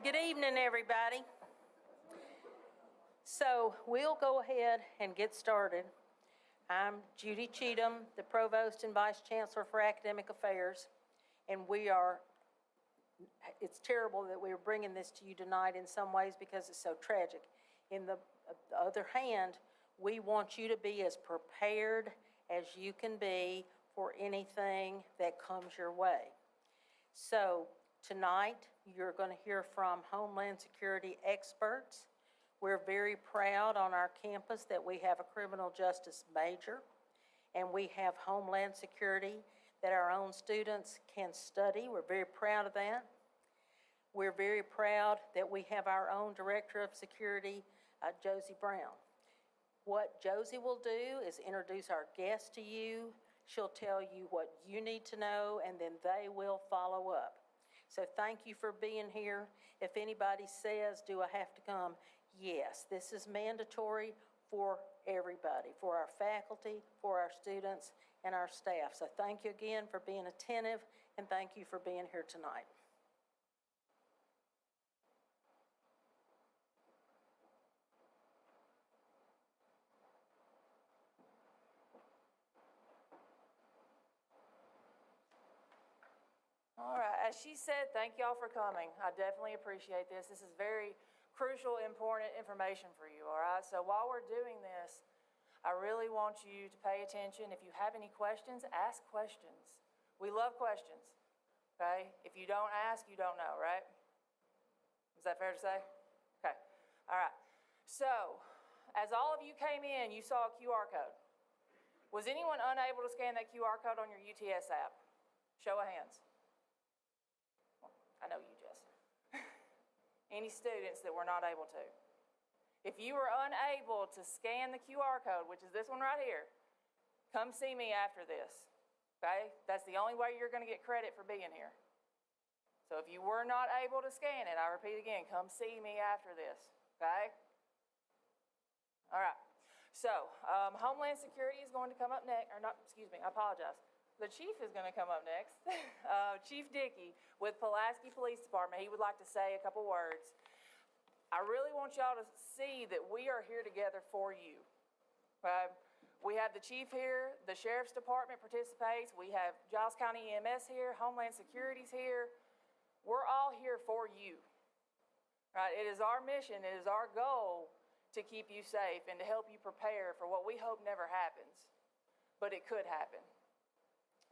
Good evening, everybody. So we'll go ahead and get started. I'm Judy Cheatham, the Provost and Vice Chancellor for Academic Affairs, and it's terrible that we're bringing this to you tonight in some ways because it's so tragic. In the other hand, we want you to be as prepared as you can be for anything that comes your way. So tonight, you're going to hear from Homeland Security experts. We're very proud on our campus that we have a criminal justice major, and we have Homeland Security that our own students can study. We're very proud of that. We're very proud that we have our own Director of Security, Josie Brown. What Josie will do is introduce our guests to you. She'll tell you what you need to know, and then they will follow up. So thank you for being here. If anybody says, do I have to come? Yes, this is mandatory for everybody, for our faculty, for our students, and our staff. So thank you again for being attentive, and thank you for being here tonight. All right, as she said, thank y'all for coming. I definitely appreciate this. This is very crucial, important information for you, all right? So while we're doing this, I really want you to pay attention. If you have any questions, ask questions. We love questions, okay? If you don't ask, you don't know, right? Is that fair to say? Okay, all right. So, as all of you came in, you saw a QR code. Was anyone unable to scan that QR code on your UTS app? Show of hands. I know you, Jess. Any students that were not able to? If you were unable to scan the QR code, which is this one right here, come see me after this, okay? That's the only way you're going to get credit for being here. So if you were not able to scan it, I repeat again, come see me after this, okay? All right. So Homeland Security is going to come up next, or not, excuse me, I apologize. The chief is going to come up next. Chief Dickey with Pulaski Police Department. He would like to say a couple words. I really want y'all to see that we are here together for you. We have the chief here. The Sheriff's Department participates. We have Giles County EMS here. Homeland Security's here. We're all here for you. Right? It is our mission. It is our goal to keep you safe and to help you prepare for what we hope never happens. But it could happen.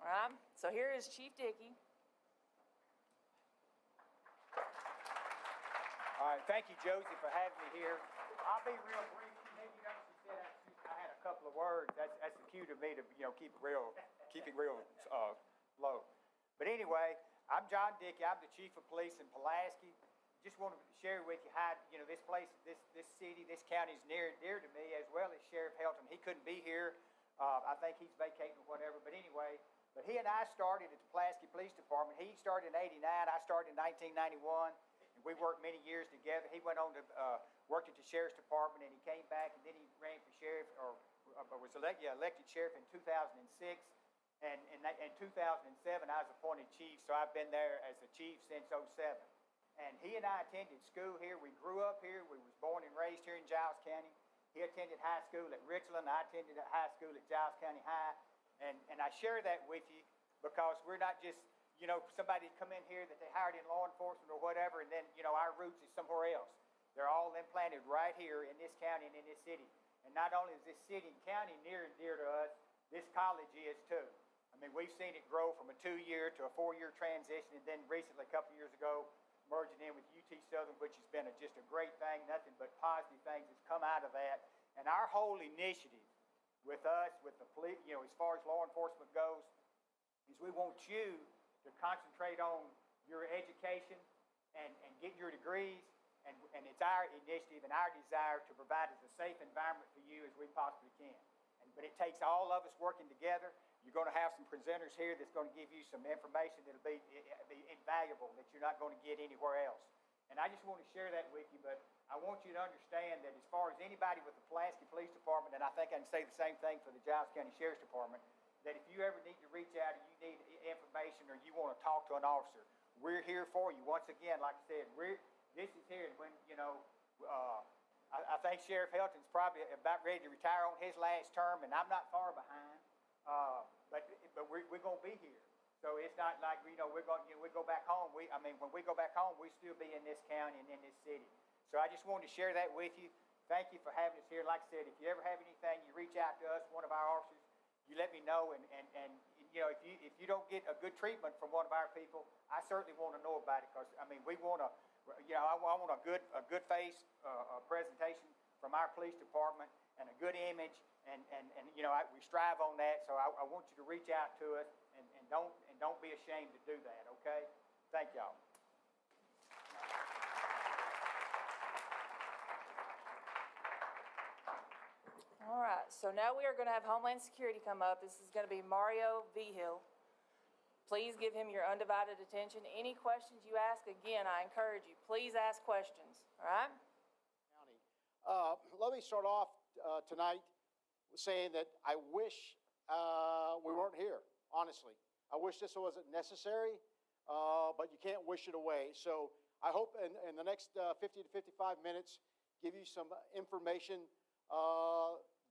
All right, so here is Chief Dickey. All right, thank you, Josie, for having me here. I'll be real brief. Maybe you noticed you said I had a couple of words. That's the cue to me to keep it real low. But anyway, I'm John Dickey. I'm the Chief of Police in Pulaski. Just wanted to share with you how this place, this city, this county is near and dear to me, as well as Sheriff Helton. He couldn't be here. I think he's vacating or whatever. But anyway. But he and I started at the Pulaski Police Department. He started in '89. I started in 1991, and we worked many years together. He went on to work at the Sheriff's Department, and he came back, and then he ran for sheriff, or was elected sheriff in 2006. And in 2007, I was appointed chief, so I've been there as the chief since '07. And he and I attended school here. We grew up here. We was born and raised here in Giles County. He attended high school at Richland. I attended high school at Giles County High. And I share that with you because we're not just, somebody come in here that they hired in law enforcement or whatever, and then, our roots is somewhere else. They're all implanted right here in this county and in this city. And not only is this city and county near and dear to us, this college is too. I mean, we've seen it grow from a 2-year to a 4-year transition, and then recently, a couple years ago, merging in with UTSouthern, which has been just a great thing, nothing but positive things that's come out of that. And our whole initiative with us, with the police, as far as law enforcement goes, is we want you to concentrate on your education and get your degrees, and it's our initiative and our desire to provide as a safe environment for you as we possibly can. But it takes all of us working together. You're going to have some presenters here that's going to give you some information that'll be invaluable that you're not going to get anywhere else. And I just want to share that with you, but I want you to understand that as far as anybody with the Pulaski Police Department, and I think I can say the same thing for the Giles County Sheriff's Department, that if you ever need to reach out or you need information or you want to talk to an officer, we're here for you. Once again, like I said, this is here, and when, I think Sheriff Helton's probably about ready to retire on his last term, and I'm not far behind. But we're going to be here. So it's not like, we go back home. When we go back home, we still be in this county and in this city. So I just wanted to share that with you. Thank you for having us here. Like I said, if you ever have anything, you reach out to us, one of our officers, you let me know. And if you don't get a good treatment from one of our people, I certainly want to know about it, because, we want to, I want a good face presentation from our police department and a good image. And we strive on that. So I want you to reach out to us and don't be ashamed to do that, okay? Thank y'all. All right, so now we are going to have Homeland Security come up. This is going to be Mario Vigil. Please give him your undivided attention. Any questions you ask, again, I encourage you, please ask questions, all right? Let me start off tonight saying that I wish we weren't here, honestly. I wish this wasn't necessary, but you can't wish it away. So I hope in the next 50 to 55 minutes, give you some information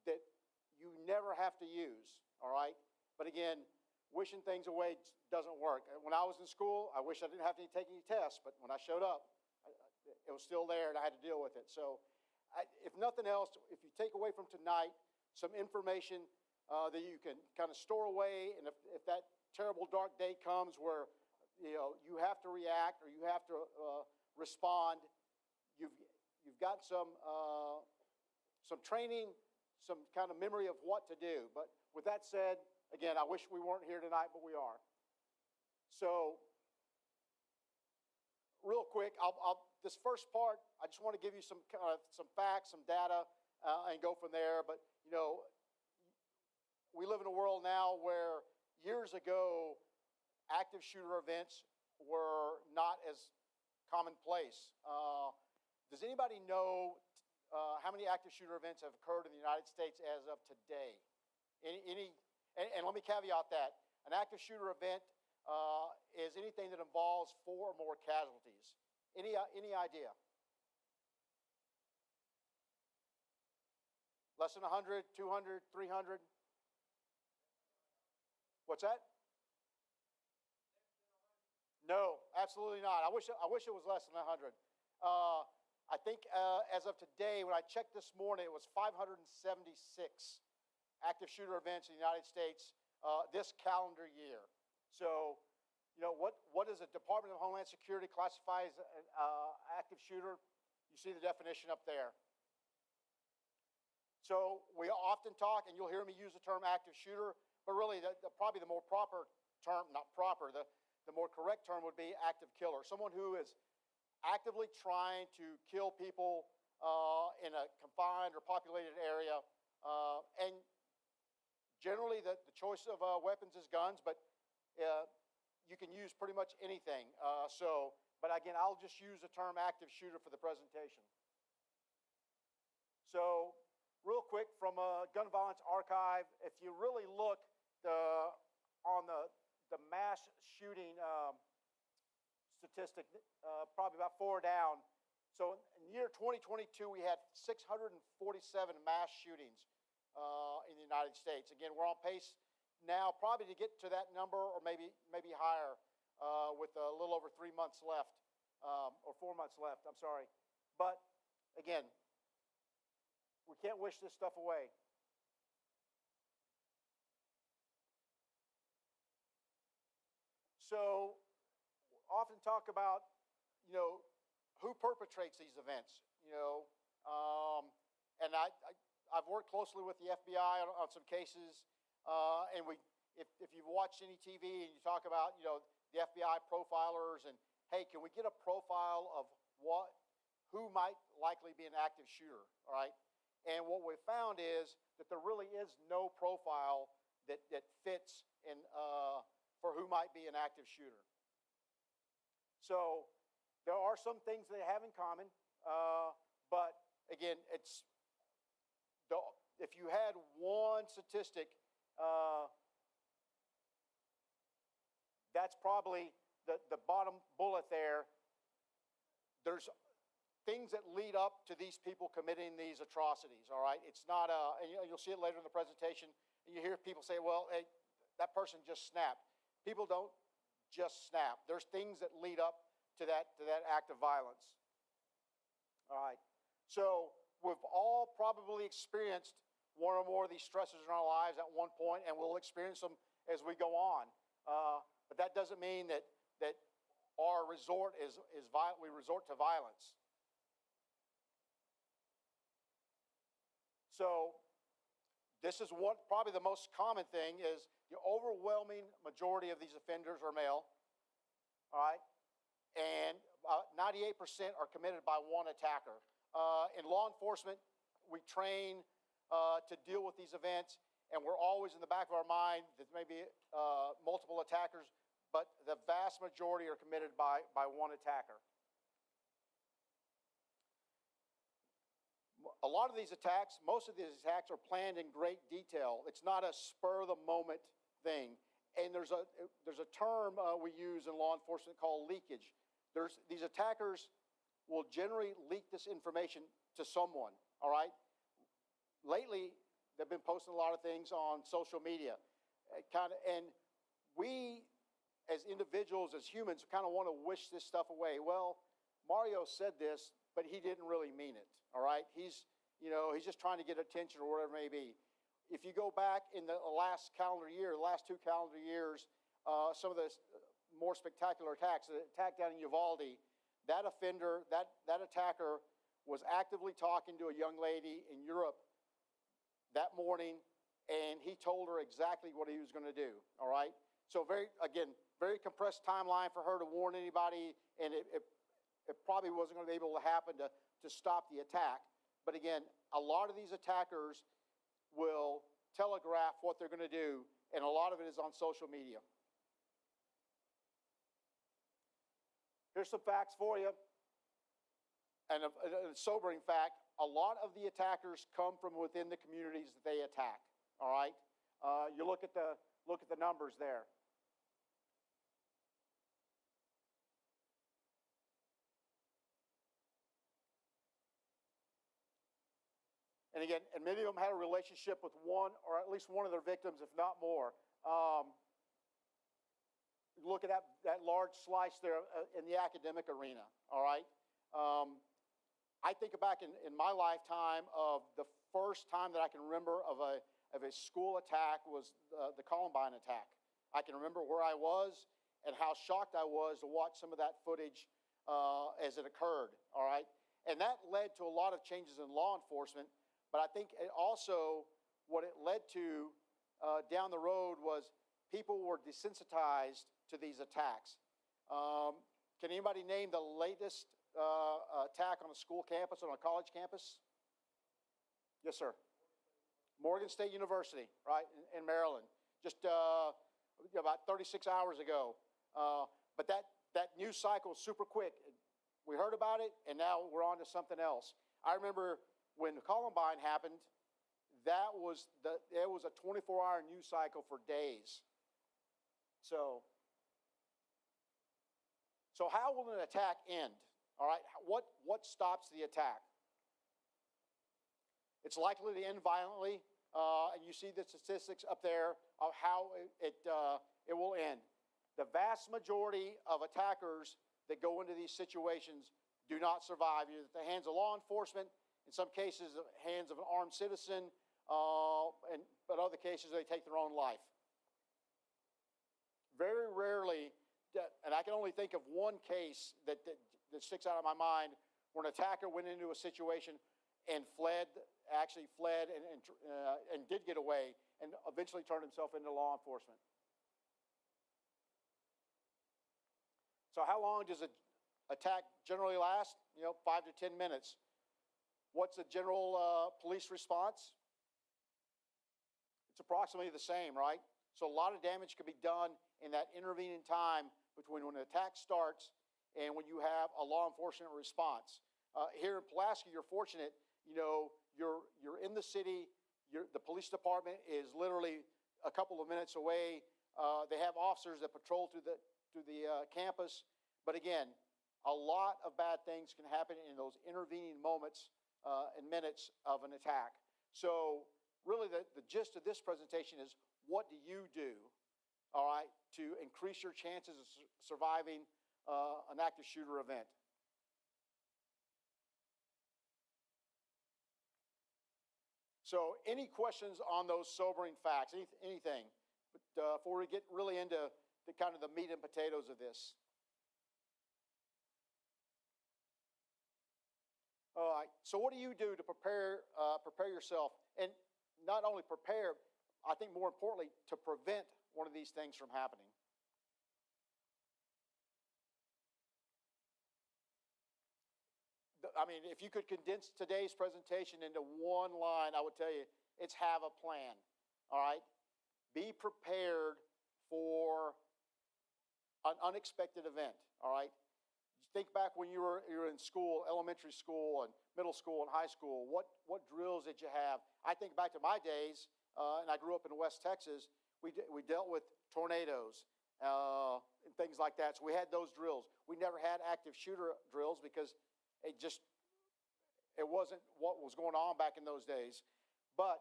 that you never have to use, all right? But again, wishing things away doesn't work. When I was in school, I wish I didn't have to take any tests, but when I showed up, it was still there and I had to deal with it. So if nothing else, if you take away from tonight some information that you can kind of store away, and if that terrible dark day comes where you have to react or you have to respond, you've got some training, some kind of memory of what to do. But with that said, again, I wish we weren't here tonight, but we are. So, real quick, this first part, I just want to give you some facts, some data, and go from there. But we live in a world now where years ago, active shooter events were not as commonplace. Does anybody know how many active shooter events have occurred in the United States as of today? And let me caveat that. An active shooter event is anything that involves 4 or more casualties. Any idea? Less than 100, 200, 300? What's that? No, absolutely not. I wish it was less than 100. I think as of today, when I checked this morning, it was 576 active shooter events in the United States this calendar year. So, what does the Department of Homeland Security classify as an active shooter? You see the definition up there. So we often talk, and you'll hear me use the term active shooter, but really probably the more proper term, not proper, the more correct term would be active killer. Someone who is actively trying to kill people in a confined or populated area. And generally the choice of weapons is guns, but you can use pretty much anything. But again, I'll just use the term active shooter for the presentation. So real quick, from a gun violence archive, if you really look on the mass shooting statistic, probably about 4 down. So in the year 2022, we had 647 mass shootings in the United States. Again, we're on pace now probably to get to that number, or maybe higher, with a little over 3 months left, or 4 months left, I'm sorry. But again, we can't wish this stuff away. So often talk about, who perpetrates these events, and I've worked closely with the FBI on some cases, and if you've watched any TV and you talk about, the FBI profilers and, hey, can we get a profile of who might likely be an active shooter, all right? And what we found is that there really is no profile that fits in for who might be an active shooter. So there are some things they have in common, but again, if you had one statistic, that's probably the bottom bullet there. There's things that lead up to these people committing these atrocities, all right? It's not and you'll see it later in the presentation, and you hear people say, well, hey, that person just snapped. People don't just snap. There's things that lead up to that act of violence. All right. So we've all probably experienced one or more of these stressors in our lives at one point, and we'll experience them as we go on. But that doesn't mean that our resort is we resort to violence. So this is what probably the most common thing is. The overwhelming majority of these offenders are male, all right? And 98% are committed by one attacker. In law enforcement, we train to deal with these events, and we're always in the back of our mind that maybe multiple attackers, but the vast majority are committed by one attacker. A lot of these attacks, most of these attacks are planned in great detail. It's not a spur-of-the-moment thing. And there's a term we use in law enforcement called leakage. These attackers will generally leak this information to someone, all right? Lately, they've been posting a lot of things on social media. And we, as individuals, as humans, kind of want to wish this stuff away. Well, Mario said this, but he didn't really mean it, all right? He's just trying to get attention or whatever it may be. If you go back in the last calendar year, the last 2 calendar years, some of the more spectacular attacks, the attack down in Uvalde, that offender, that attacker was actively talking to a young lady in Europe that morning, and he told her exactly what he was going to do, all right? So very compressed timeline for her to warn anybody, and it probably wasn't going to be able to happen to stop the attack. But again, a lot of these attackers will telegraph what they're going to do, and a lot of it is on social media. Here's some facts for you, and a sobering fact. A lot of the attackers come from within the communities that they attack, all right? You look at the numbers there. And again, and many of them had a relationship with one or at least one of their victims, if not more. Look at that large slice there in the academic arena, all right? I think back in my lifetime of the first time that I can remember of a school attack was the Columbine attack. I can remember where I was and how shocked I was to watch some of that footage as it occurred, all right? And that led to a lot of changes in law enforcement. But I think it also, what it led to down the road was people were desensitized to these attacks. Can anybody name the latest attack on a school campus, on a college campus? Yes, sir. Morgan State University, right, in Maryland, just about 36 hours ago. But that news cycle is super quick. We heard about it, and now we're on to something else. I remember when Columbine happened, it was a 24-hour news cycle for days. So how will an attack end? All right, what stops the attack? It's likely to end violently, and you see the statistics up there of how it will end. The vast majority of attackers that go into these situations do not survive, either at the hands of law enforcement, in some cases, the hands of an armed citizen, but other cases, they take their own life. Very rarely, and I can only think of one case that sticks out of my mind, where an attacker went into a situation and actually fled and did get away, and eventually turned himself into law enforcement. So how long does an attack generally last? 5 to 10 minutes. What's the general police response? It's approximately the same, right? So a lot of damage can be done in that intervening time between when an attack starts and when you have a law enforcement response. Here in Pulaski, you're fortunate. You're in the city. The police department is literally a couple of minutes away. They have officers that patrol through the campus. But again, a lot of bad things can happen in those intervening moments and minutes of an attack. So really the gist of this presentation is, what do you do, all right, to increase your chances of surviving an active shooter event? So any questions on those sobering facts, anything? But before we get really into the kind of the meat and potatoes of this. All right, so what do you do to prepare yourself? And not only prepare, I think more importantly, to prevent one of these things from happening. I mean, if you could condense today's presentation into one line, I would tell you, it's have a plan, all right? Be prepared for an unexpected event, all right? Think back when you were in school, elementary school and middle school and high school. What drills did you have? I think back to my days, and I grew up in West Texas. We dealt with tornadoes and things like that. So we had those drills. We never had active shooter drills because it wasn't what was going on back in those days. But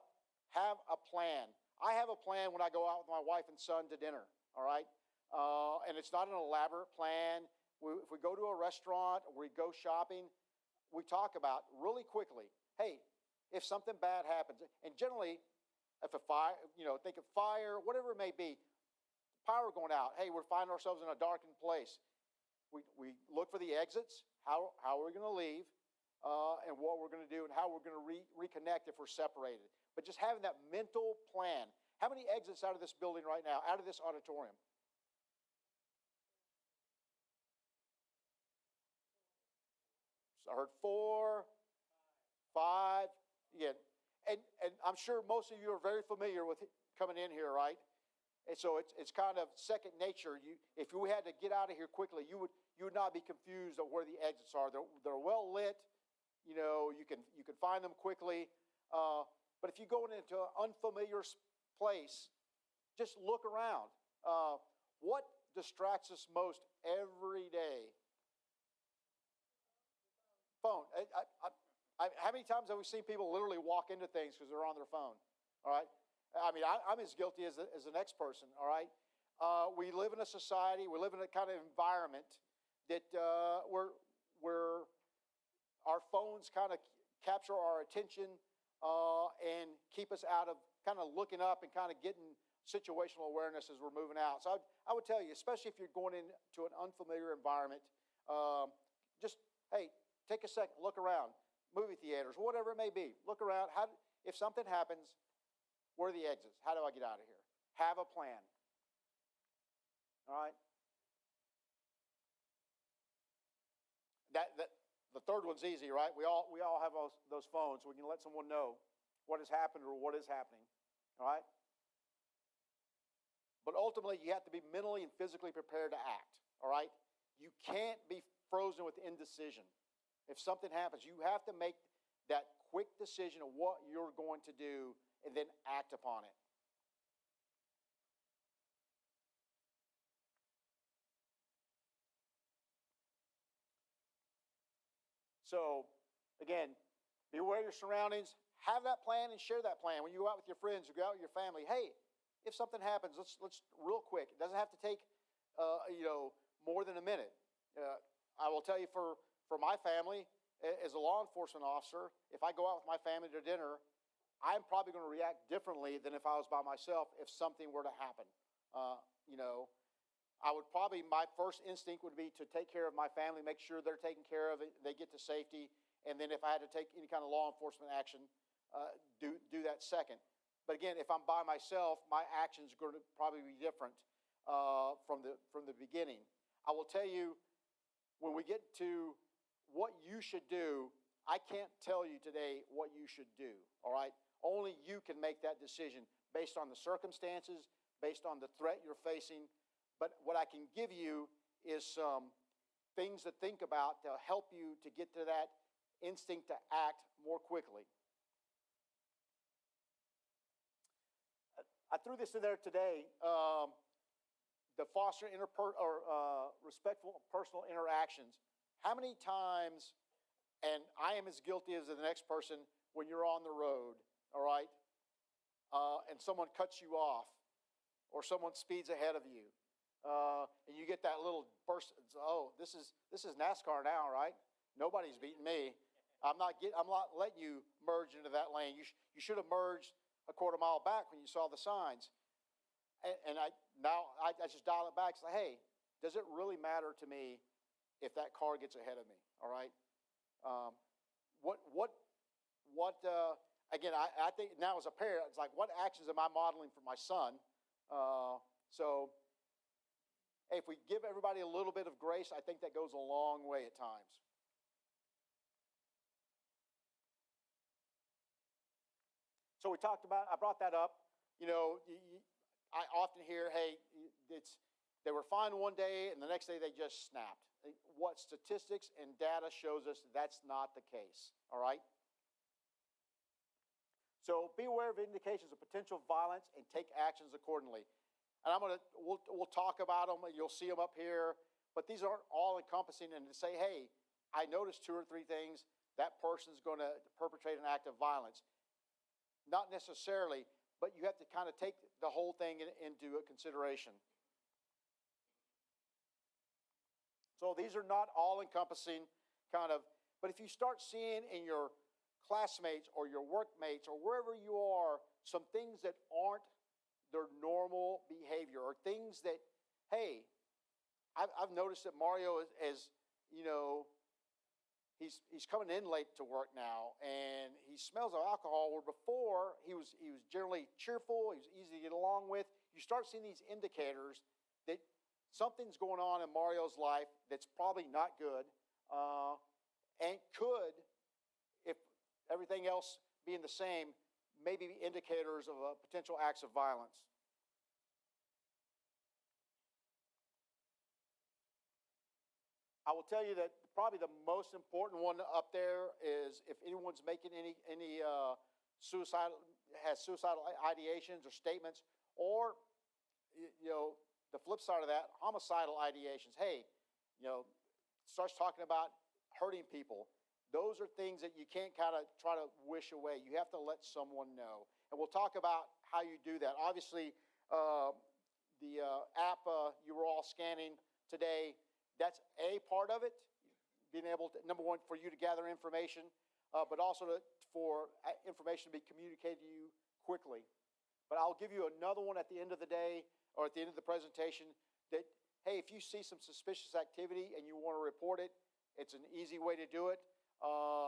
have a plan. I have a plan when I go out with my wife and son to dinner, all right? And it's not an elaborate plan. If we go to a restaurant or we go shopping, we talk about really quickly, hey, if something bad happens, and generally, if a fire, think of fire, whatever it may be, power going out, hey, we're finding ourselves in a darkened place. We look for the exits, how are we going to leave, and what we're going to do, and how we're going to reconnect if we're separated. But just having that mental plan. How many exits out of this building right now, out of this auditorium? So I heard 4, 5, again. And I'm sure most of you are very familiar with coming in here, right? And so it's kind of second nature. If you had to get out of here quickly, you would not be confused of where the exits are. They're well lit. You can find them quickly. But if you go into an unfamiliar place, just look around. What distracts us most every day? Phone. How many times have we seen people literally walk into things because they're on their phone? All right. I mean, I'm as guilty as the next person. All right. We live in a society. We live in a kind of environment that where our phones kind of capture our attention and keep us out of kind of looking up and kind of getting situational awareness as we're moving out. So I would tell you, especially if you're going into an unfamiliar environment, just, hey, take a second, look around. Movie theaters, whatever it may be. Look around. If something happens, where are the exits? How do I get out of here? Have a plan. All right? The third one's easy, right? We all have those phones. We can let someone know what has happened or what is happening. All right? But ultimately, you have to be mentally and physically prepared to act. All right? You can't be frozen with indecision. If something happens, you have to make that quick decision of what you're going to do and then act upon it. So, again, be aware of your surroundings. Have that plan and share that plan. When you go out with your friends or go out with your family, hey, if something happens, let's real quick. It doesn't have to take, more than a minute. I will tell you for my family, as a law enforcement officer, if I go out with my family to dinner, I'm probably going to react differently than if I was by myself if something were to happen. I would probably, my first instinct would be to take care of my family, make sure they're taken care of, they get to safety, and then if I had to take any kind of law enforcement action, do that second. But again, if I'm by myself, my actions are going to probably be different from the beginning. I will tell you, when we get to what you should do, I can't tell you today what you should do, all right? Only you can make that decision based on the circumstances, based on the threat you're facing. But what I can give you is some things to think about to help you to get to that instinct to act more quickly. I threw this in there today. The foster respectful personal interactions. how many times, and I am as guilty as the next person, when you're on the road, all right, and someone cuts you off, or someone speeds ahead of you, and you get that little burst. Oh, this is NASCAR now, right? Nobody's beating me. I'm not letting you merge into that lane. You should have merged a quarter mile back when you saw the signs. And I just dial it back. It's like, hey, does it really matter to me if that car gets ahead of me? All right. Again, I think now as a parent, it's like, what actions am I modeling for my son? So, hey, if we give everybody a little bit of grace, I think that goes a long way at times. So we talked about, I brought that up. You know, I often hear, hey, they were fine one day and the next day they just snapped. What statistics and data shows us that's not the case, all right? So be aware of indications of potential violence and take actions accordingly. And we'll talk about them. You'll see them up here, but these aren't all encompassing. And to say, hey, I noticed 2 or 3 things, that person's going to perpetrate an act of violence. Not necessarily, but you have to kind of take the whole thing into consideration. So these are not all encompassing kind of, but if you start seeing in your classmates or your workmates or wherever you are, some things that aren't their normal behavior, or things that, hey, I've noticed that Mario is you know, he's coming in late to work now, and he smells of alcohol, where before he was generally cheerful, he was easy to get along with. You start seeing these indicators that something's going on in Mario's life that's probably not good, and could, if everything else being the same, maybe be indicators of potential acts of violence. I will tell you that probably the most important one up there is if anyone's making any suicidal ideations or statements, or you know, the flip side of that, homicidal ideations. Hey, you know, starts talking about hurting people. Those are things that you can't kind of try to wish away. You have to let someone know. And we'll talk about how you do that. Obviously, the app you were all scanning today, that's a part of it. Being able to, number one, for you to gather information, but also for information to be communicated to you quickly. But I'll give you another one at the end of the day, or at the end of the presentation, that, hey, if you see some suspicious activity and you want to report it, it's an easy way to do it.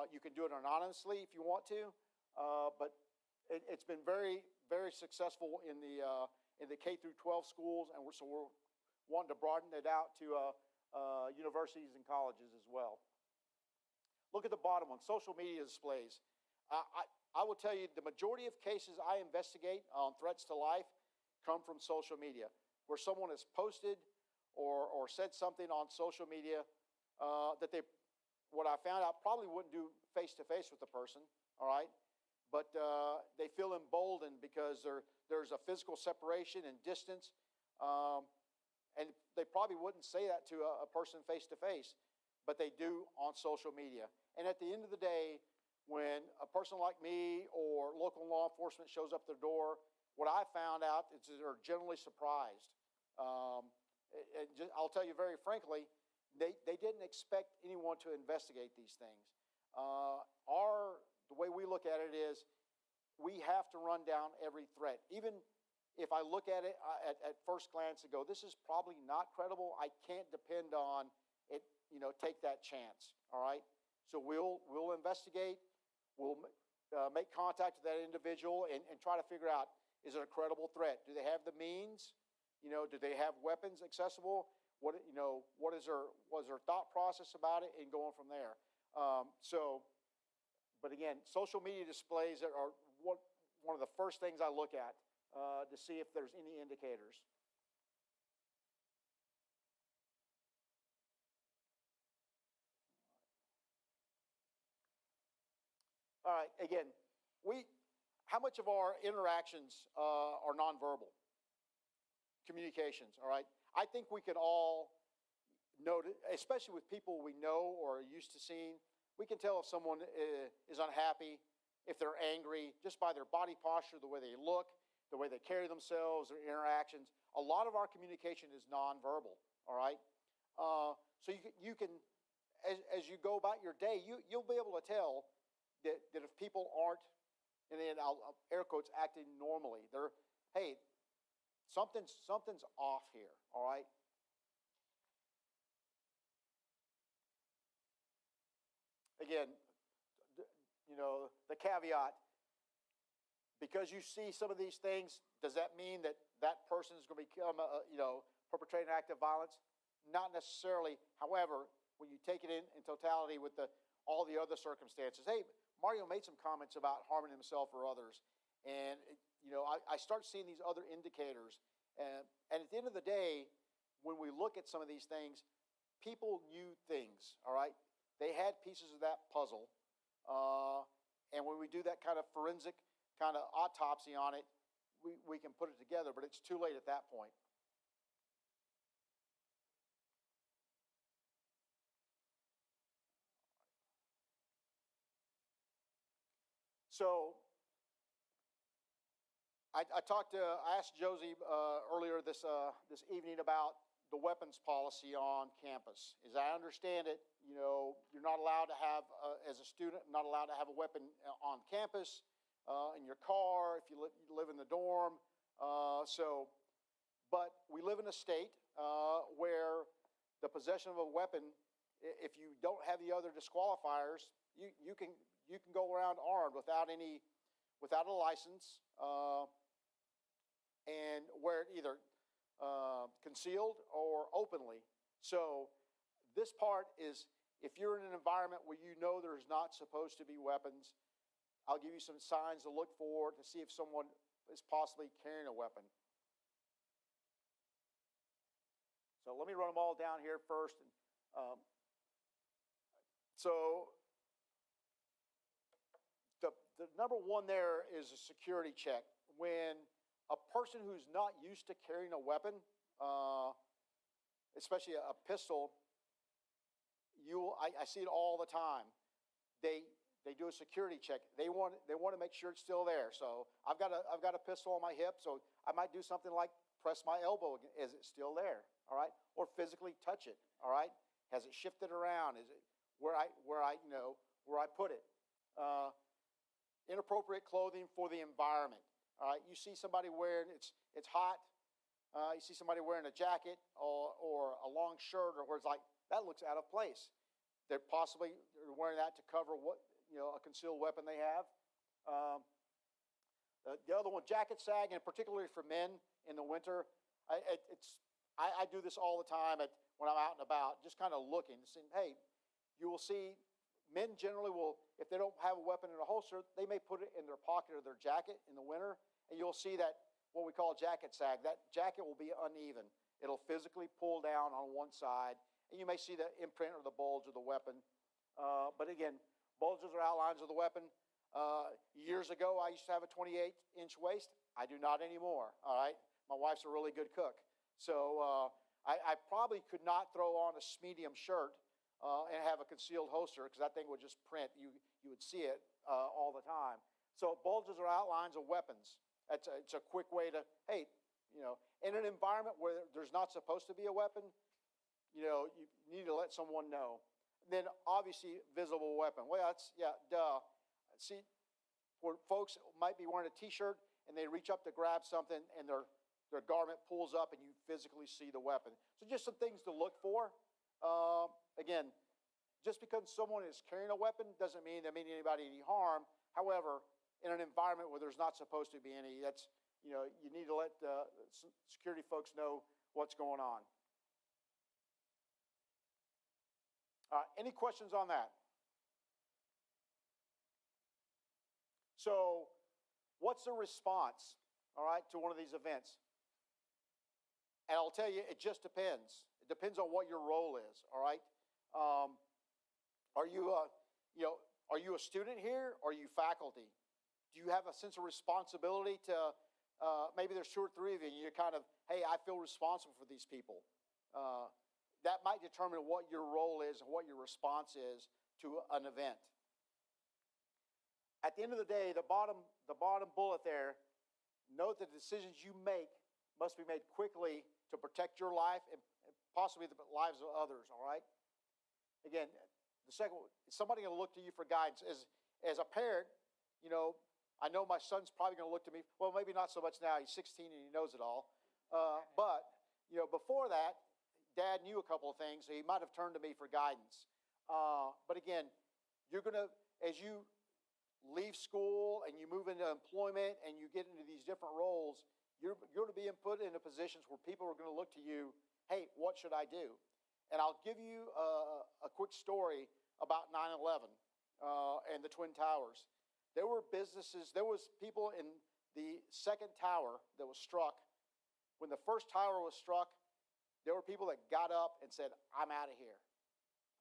You can do it anonymously if you want to, but it's been very, very successful in the K through 12 schools, and we're wanting to broaden it out to universities and colleges as well. Look at the bottom one, social media displays. I will tell you, the majority of cases I investigate on threats to life come from social media, where someone has posted or said something on social media that what I found out, probably wouldn't do face-to-face with the person, all right? But they feel emboldened because there's a physical separation and distance, and they probably wouldn't say that to a person face-to-face, but they do on social media. And at the end of the day, when a person like me or local law enforcement shows up their door, what I found out is that they're generally surprised. I'll tell you very frankly, they didn't expect anyone to investigate these things. The way we look at it is, we have to run down every threat. Even if I look at it at first glance and go, this is probably not credible, I can't depend on it, you know, take that chance, all right? So we'll investigate, we'll make contact with that individual and try to figure out, is it a credible threat? Do they have the means? You know, do they have weapons accessible? What was their thought process about it, and going from there. But again, social media displays are one of the first things I look at to see if there's any indicators. All right, again, how much of our interactions are nonverbal communications, all right? I think we can all especially with people we know or are used to seeing, we can tell if someone is unhappy, if they're angry, just by their body posture, the way they look, the way they carry themselves, their interactions. A lot of our communication is nonverbal, all right? So you can as you go about your day, you'll be able to tell that if people aren't, and then I'll air quotes, acting normally. They're, hey, something's off here, all right? Again, the caveat, because you see some of these things, does that mean that that person is going to become, perpetrating an act of violence? Not necessarily. However, when you take it in totality with all the other circumstances, hey, Mario made some comments about harming himself or others, and I start seeing these other indicators, and at the end of the day, when we look at some of these things, people knew things, all right? They had pieces of that puzzle, and when we do that kind of forensic kind of autopsy on it, we can put it together, but it's too late at that point. So I asked Josie earlier this evening about the weapons policy on campus. As I understand it, you're not allowed to have, as a student, not allowed to have a weapon on campus, in your car, if you live in the dorm. But we live in a state where the possession of a weapon, if you don't have the other disqualifiers, you can go around armed without a license, and wear it either concealed or openly. So this part is, if you're in an environment where there's not supposed to be weapons, I'll give you some signs to look for to see if someone is possibly carrying a weapon. So let me run them all down here first. So the number one there is a security check. When a person who's not used to carrying a weapon, especially a pistol, I see it all the time. They do a security check. They want to make sure it's still there. So I've got a pistol on my hip, so I might do something like press my elbow. Is it still there? All right, or physically touch it. All right, has it shifted around? Is it where I put it? Inappropriate clothing for the environment. All right, you see somebody wearing it's hot. You see somebody wearing a jacket or a long shirt, or where it's like that looks out of place. They're possibly wearing that to cover a concealed weapon they have. The other one, jacket sag, and particularly for men in the winter. I do this all the time when I'm out and about, just kind of looking, saying, hey, you will see men generally will, if they don't have a weapon in a holster, they may put it in their pocket of their jacket in the winter, and you'll see that what we call jacket sag. That jacket will be uneven. It'll physically pull down on one side, and you may see the imprint or the bulge of the weapon. But again, bulges are outlines of the weapon. Years ago, I used to have a 28-inch waist. I do not anymore, all right? My wife's a really good cook. So I probably could not throw on a medium shirt and have a concealed holster, because that thing would just print. You would see it all the time. So bulges are outlines of weapons. It's a quick way to, hey, in an environment where there's not supposed to be a weapon, you need to let someone know. Then obviously visible weapon. Well, duh. See, where folks might be wearing a T-shirt and they reach up to grab something and their garment pulls up and you physically see the weapon. So just some things to look for. Again, just because someone is carrying a weapon doesn't mean they mean anybody any harm. However, in an environment where there's not supposed to be any, you need to let security folks know what's going on. Any questions on that? So, what's the response, all right, to one of these events? And I'll tell you, it just depends. It depends on what your role is, all right? Are you a student here, or are you faculty? Do you have a sense of responsibility to, maybe there's two or three of you, and you're kind of, hey, I feel responsible for these people. that might determine what your role is and what your response is to an event. At the end of the day, the bottom bullet there, note that the decisions you make must be made quickly to protect your life and possibly the lives of others, all right? Again, the second, somebody going to look to you for guidance. As a parent, you know, I know my son's probably going to look to me. Well, maybe not so much now. He's 16 and he knows it all. But, you know, before that, Dad knew a couple of things, so he might have turned to me for guidance. But again, you're going to, as you leave school and you move into employment and you get into these different roles, you're going to be put into positions where people are going to look to you, hey, what should I do? And I'll give you a quick story about 9/11 and the Twin Towers. There were businesses, there was people in the second tower that was struck. When the first tower was struck, there were people that got up and said, I'm out of here.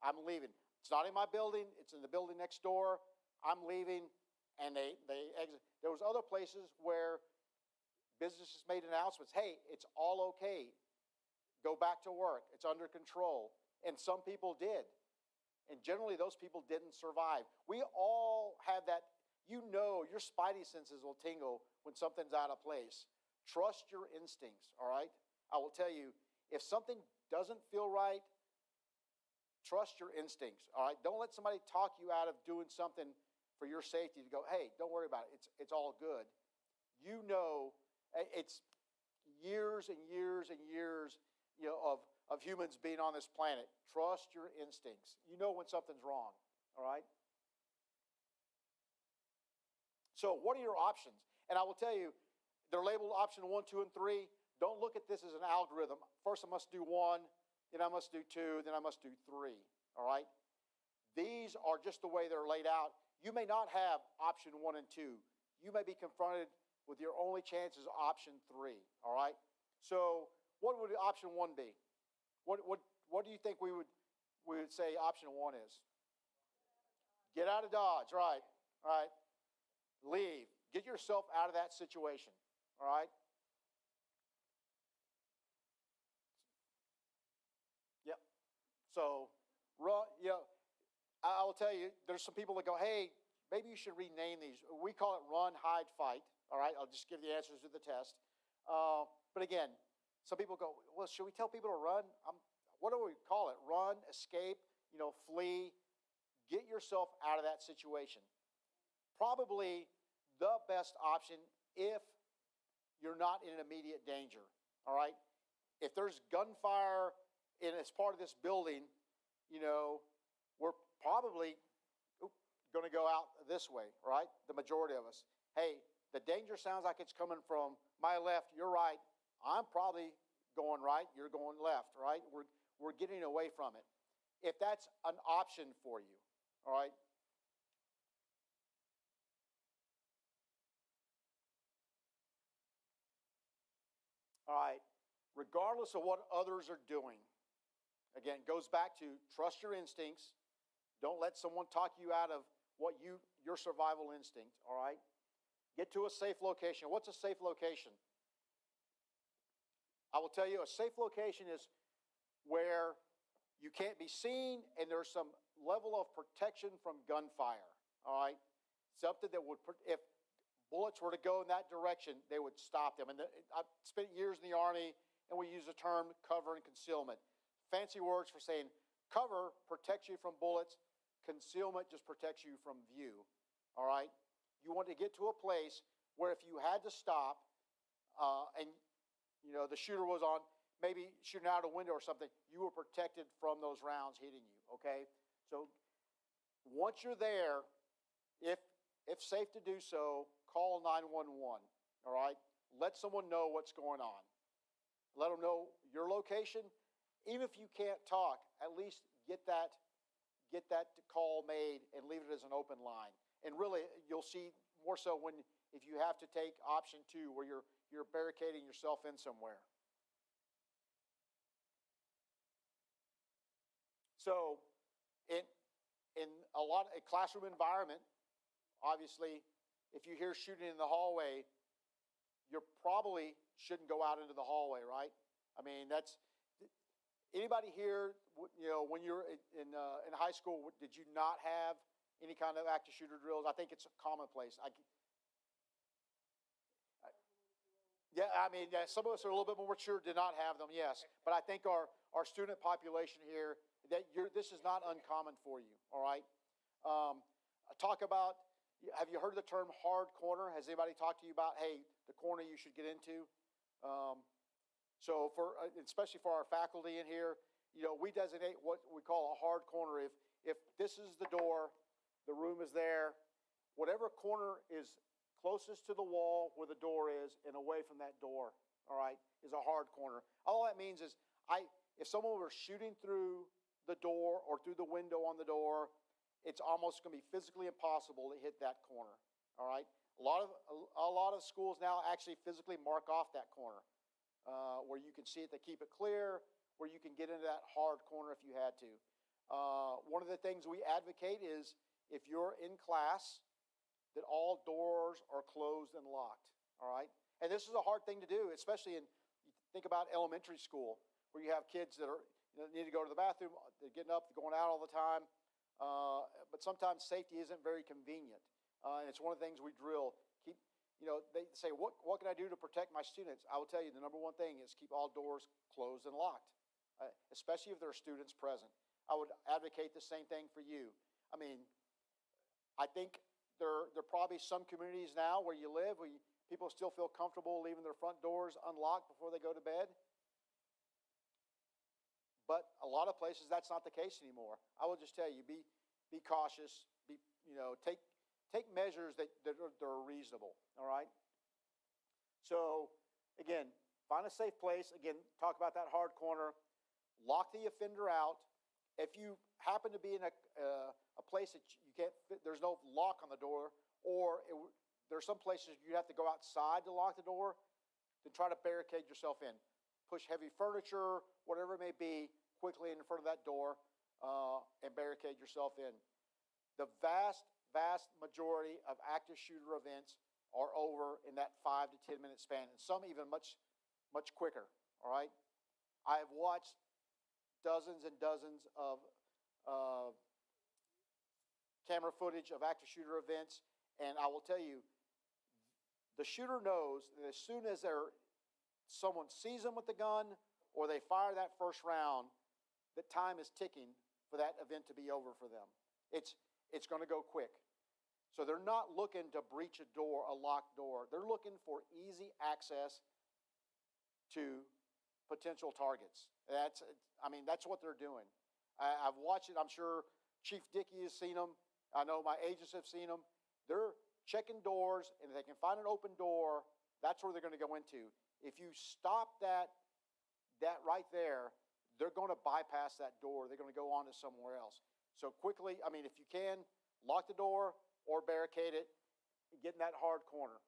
I'm leaving. It's not in my building. It's in the building next door. I'm leaving. And they exit. There was other places where businesses made announcements. Hey, it's all okay. Go back to work. It's under control. And some people did. And generally, those people didn't survive. We all have that. You know, your spidey senses will tingle when something's out of place. Trust your instincts, all right? I will tell you, if something doesn't feel right, trust your instincts, all right? Don't let somebody talk you out of doing something for your safety to go, hey, don't worry about it. It's all good. You know, it's years and years and years, you know, of humans being on this planet. Trust your instincts. You know when something's wrong, all right? So what are your options? And I will tell you, they're labeled option 1, 2, and 3. Don't look at this as an algorithm. First I must do 1, then I must do 2, then I must do 3, all right? These are just the way they're laid out. You may not have option 1 and 2. You may be confronted with your only chance is option 3, all right? So what would option 1 be? What do you think we would say option 1 is? Get out of Dodge, right, right. Leave. Get yourself out of that situation, all right? Yep. So, you know, I will tell you, there's some people that go, hey, maybe you should rename these. We call it run, hide, fight, all right? I'll just give the answers to the test. But again, some people go, well, should we tell people to run? What do we call it? Run, escape, you know, flee. Get yourself out of that situation. Probably the best option if you're not in immediate danger, all right? If there's gunfire as part of this building, you know, we're probably going to go out this way, right? The majority of us. Hey, the danger sounds like it's coming from my left, you're right. I'm probably going right, you're going left, right? We're getting away from it. If that's an option for you, all right? All right, regardless of what others are doing, again, it goes back to trust your instincts. Don't let someone talk you out of what your survival instinct, all right? Get to a safe location. What's a safe location? I will tell you, a safe location is where you can't be seen and there's some level of protection from gunfire, all right? Something that would, if bullets were to go in that direction, they would stop them. And I spent years in the Army, and we use the term cover and concealment. Fancy words for saying cover protects you from bullets, concealment just protects you from view, all right? You want to get to a place where if you had to stop and, you know, the shooter was on, maybe shooting out a window or something, you were protected from those rounds hitting you, okay? So once you're there, if safe to do so, call 911, all right? Let someone know what's going on. Let them know your location. Even if you can't talk, at least get that call made and leave it as an open line. And really, you'll see more so if you have to take option 2 where you're barricading yourself in somewhere. So in a classroom environment, obviously, if you hear shooting in the hallway, you probably shouldn't go out into the hallway, right? I mean, Anybody here, when you're in high school, did you not have any kind of active shooter drills? I think it's commonplace. Some of us are a little bit more mature, did not have them, yes. But I think our student population here, this is not uncommon for you, all right? Talk about, have you heard the term hard corner? Has anybody talked to you about, hey, the corner you should get into? So especially for our faculty in here, we designate what we call a hard corner. If this is the door, the room is there, whatever corner is closest to the wall where the door is and away from that door, all right, is a hard corner. All that means is if someone were shooting through the door or through the window on the door, it's almost going to be physically impossible to hit that corner, all right? A lot of schools now actually physically mark off that corner where you can see it, they keep it clear, where you can get into that hard corner if you had to. One of the things we advocate is if you're in class, that all doors are closed and locked, all right? And this is a hard thing to do, especially think about elementary school, where you have kids that need to go to the bathroom, they're getting up, they're going out all the time, but sometimes safety isn't very convenient. And it's one of the things we drill. They say, what can I do to protect my students? I will tell you, the number one thing is keep all doors closed and locked, especially if there are students present. I would advocate the same thing for you. I mean, I think there are probably some communities now where you live where people still feel comfortable leaving their front doors unlocked before they go to bed. But a lot of places that's not the case anymore. I will just tell you, be cautious. Take measures that are reasonable. All right. So again, find a safe place. Again, talk about that hard corner. Lock the offender out. If you happen to be in a place that you can't fit, there's no lock on the door, or there's some places you have to go outside to lock the door, then try to barricade yourself in. Push heavy furniture, whatever it may be, quickly in front of that door and barricade yourself in. The vast majority of active shooter events are over in that 5 to 10 minute span, and some even much quicker, all right? I have watched dozens and dozens of camera footage of active shooter events, and I will tell you, the shooter knows that as soon as someone sees them with the gun or they fire that first round, that time is ticking for that event to be over for them. It's going to go quick. So they're not looking to breach a door, a locked door. They're looking for easy access to potential targets. That's what they're doing. I've watched it. I'm sure Chief Dickey has seen them. I know my agents have seen them. They're checking doors, and if they can find an open door, that's where they're going to go into. If you stop that right there, they're going to bypass that door. They're going to go on to somewhere else. So quickly, if you can, lock the door or barricade it and get in that hard corner.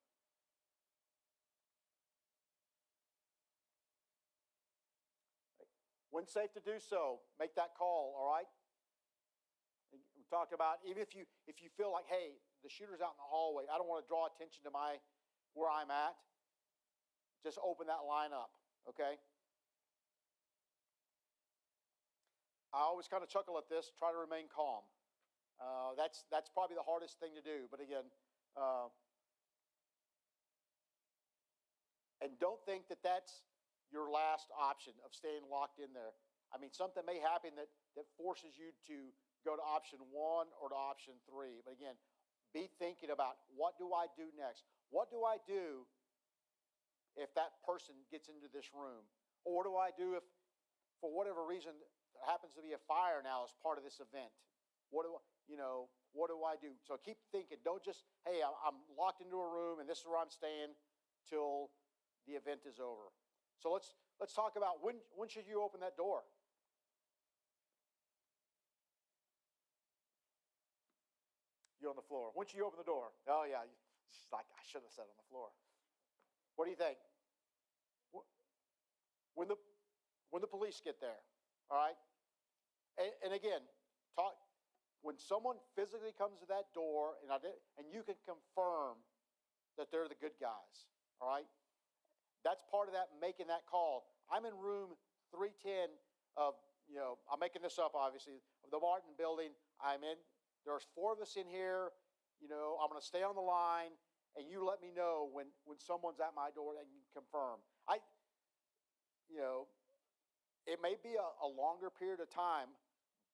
When safe to do so, make that call, all right? We talked about, even if you feel like, hey, the shooter's out in the hallway, I don't want to draw attention to where I'm at, just open that line up, okay? I always kind of chuckle at this, try to remain calm. That's probably the hardest thing to do, but again, and don't think that that's your last option of staying locked in there. Something may happen that forces you to go to option 1 or to option 3. But again, be thinking about, what do I do next? What do I do if that person gets into this room? Or what do I do if, for whatever reason, there happens to be a fire now as part of this event? What do I do? So keep thinking. Don't just, hey, I'm locked into a room and this is where I'm staying till the event is over. So let's talk about when should you open that door? You're on the floor. When should you open the door? Oh yeah, it's like I should have said on the floor. What do you think? When the police get there, all right? And again, when someone physically comes to that door and you can confirm that they're the good guys, all right? That's part of that, making that call. I'm in room 310. of, I'm making this up, obviously, of the Martin building. There's 4 of us in here. I'm going to stay on the line, and you let me know when someone's at my door and you confirm. It may be a longer period of time,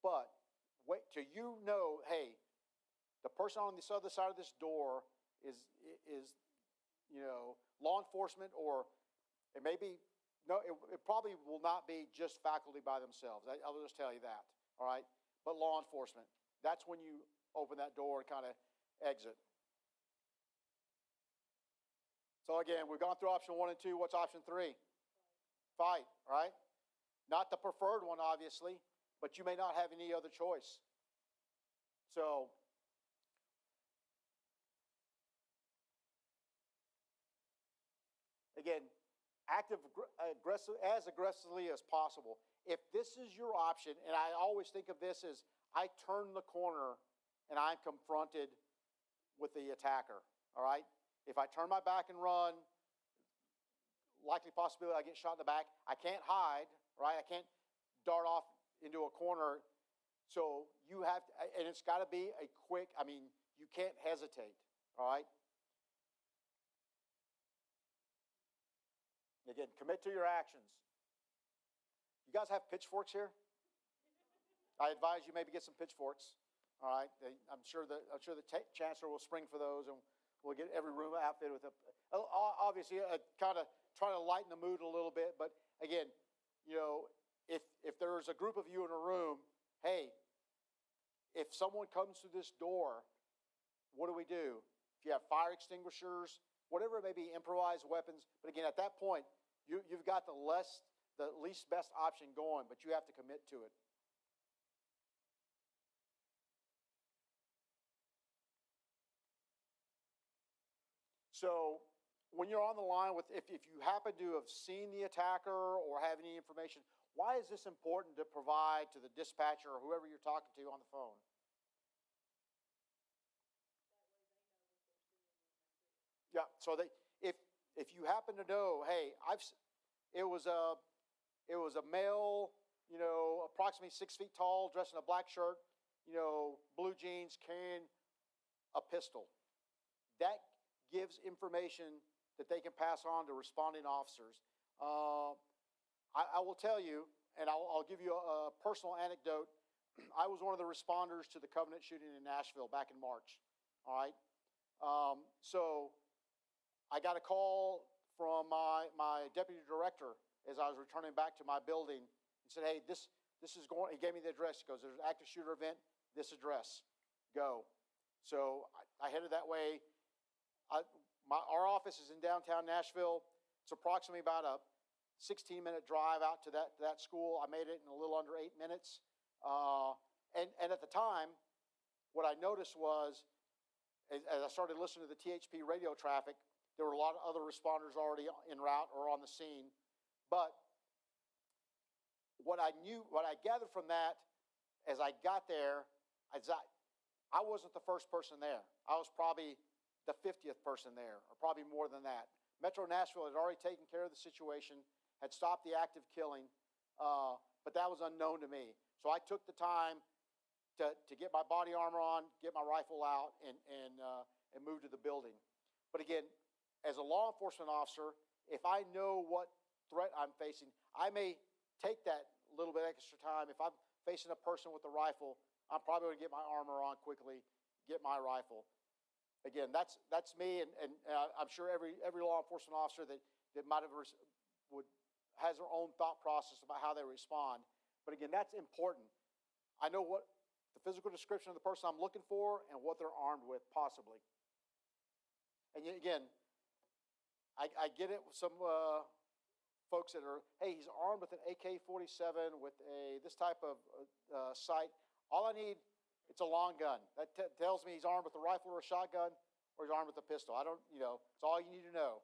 but wait till hey, the person on this other side of this door is law enforcement, or it may be, it probably will not be just faculty by themselves. I'll just tell you that, all right? But law enforcement, that's when you open that door and kind of exit. So again, we've gone through option 1 and 2. What's option 3? Fight, right? Not the preferred one, obviously, but you may not have any other choice. So, again, act as aggressively as possible. If this is your option, and I always think of this as I turn the corner and I'm confronted with the attacker, all right? If I turn my back and run, likely possibility I get shot in the back. I can't hide, right? I can't dart off into a corner. So you have to, and it's got to be a quick, you can't hesitate, all right? Again, commit to your actions. You guys have pitchforks here? I advise you maybe get some pitchforks, all right? I'm sure the chancellor will spring for those, and we'll get every room outfitted with obviously, kind of trying to lighten the mood a little bit. But again, if there's a group of you in a room, hey, if someone comes through this door, what do we do? If you have fire extinguishers, whatever it may be, improvised weapons. But again, at that point, you've got the least best option going, but you have to commit to it. So when you're on the line if you happen to have seen the attacker or have any information, why is this important to provide to the dispatcher or whoever you're talking to on the phone? Yeah, so if you happen to know, hey, it was a male, approximately 6 feet tall, dressed in a black shirt, blue jeans, carrying a pistol. That gives information that they can pass on to responding officers. I will tell you, and I'll give you a personal anecdote. I was one of the responders to the Covenant shooting in Nashville back in March. All right, so I got a call from my deputy director as I was returning back to my building. He said, "Hey, this is going." He gave me the address. He goes, "There's an active shooter event. This address. Go." So I headed that way. Our office is in downtown Nashville. It's approximately about a 16-minute drive out to that school. I made it in a little under 8 minutes. And at the time, what I noticed was, as I started listening to the THP radio traffic, there were a lot of other responders already en route or on the scene. But what I gathered from that, as I got there, I wasn't the first person there. I was probably the 50th person there, or probably more than that. Metro Nashville had already taken care of the situation, had stopped the active killing, but that was unknown to me. So I took the time to get my body armor on, get my rifle out, and move to the building. But again, as a law enforcement officer, if I know what threat I'm facing, I may take that little bit extra time. If I'm facing a person with a rifle, I'm probably going to get my armor on quickly, get my rifle. Again, that's me, and I'm sure every law enforcement officer that might have has their own thought process about how they respond. But again, that's important. I know what the physical description of the person I'm looking for and what they're armed with, possibly. And yet again, I get it with some folks that are, hey, he's armed with an AK-47 with this type of sight. All I need. It's a long gun. That tells me he's armed with a rifle or a shotgun, or he's armed with a pistol. It's all you need to know.